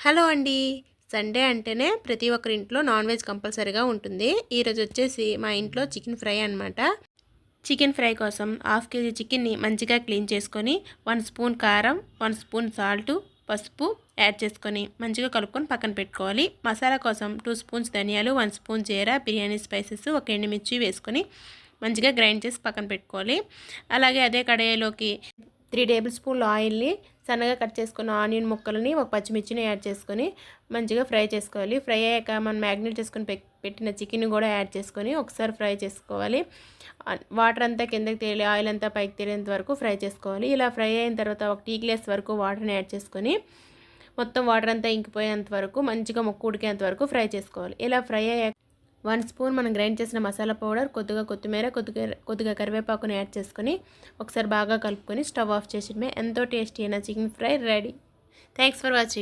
Hello అండి. Sunday అంటేనే ప్రతి ఒక్కరి ఇంట్లో నాన్ వెజ్ కంపల్సరీగా ఉంటుంది. ఈరోజు వచ్చేసి మా ఇంట్లో చికెన్ ఫ్రై అనమాట. చికెన్ ఫ్రై కోసం హాఫ్ కేజీ చికెన్ని మంచిగా క్లీన్ చేసుకొని 1 స్పూన్ కారం, 1 స్పూన్ సాల్టు, పసుపు యాడ్ చేసుకొని మంచిగా కలుపుకొని పక్కన పెట్టుకోవాలి. మసాలా కోసం 2 స్పూన్స్ ధనియాలు, 1 స్పూన్ జీరా, బిర్యానీ స్పైసెస్, ఒక ఎండుమిర్చి వేసుకొని మంచిగా గ్రైండ్ చేసి పక్కన పెట్టుకోవాలి. అలాగే అదే కడాయిలోకి 3 టేబుల్ స్పూన్ల ఆయిల్ని, సన్నగా కట్ చేసుకున్న ఆనియన్ ముక్కలని, ఒక పచ్చిమిర్చిని యాడ్ చేసుకొని మంచిగా ఫ్రై చేసుకోవాలి. ఫ్రై అయ్యాక మనం మ్యాగ్నేట్ చేసుకొని పెట్టిన చికెన్ కూడా యాడ్ చేసుకొని ఒకసారి ఫ్రై చేసుకోవాలి. వాటర్ అంతా కిందకి తేలి ఆయిల్ అంతా పైకి తేలేంత వరకు ఫ్రై చేసుకోవాలి. ఇలా ఫ్రై అయిన తర్వాత ఒక టీ గ్లాస్ వరకు వాటర్ని యాడ్ చేసుకొని మొత్తం వాటర్ అంతా ఇంకిపోయేంత వరకు మంచిగా ముక్క ఉడికేంత వరకు ఫ్రై చేసుకోవాలి. ఇలా ఫ్రై అయ్యాక 1 స్పూన్ మనం గ్రైండ్ చేసిన మసాలా పౌడర్, కొద్దిగా కొత్తిమీర, కొద్దిగా కరివేపాకుని యాడ్ చేసుకొని ఒకసారి బాగా కలుపుకొని స్టవ్ ఆఫ్ చేసేయడమే. ఎంతో టేస్టీ అయిన chicken fry ready. Thanks for watching.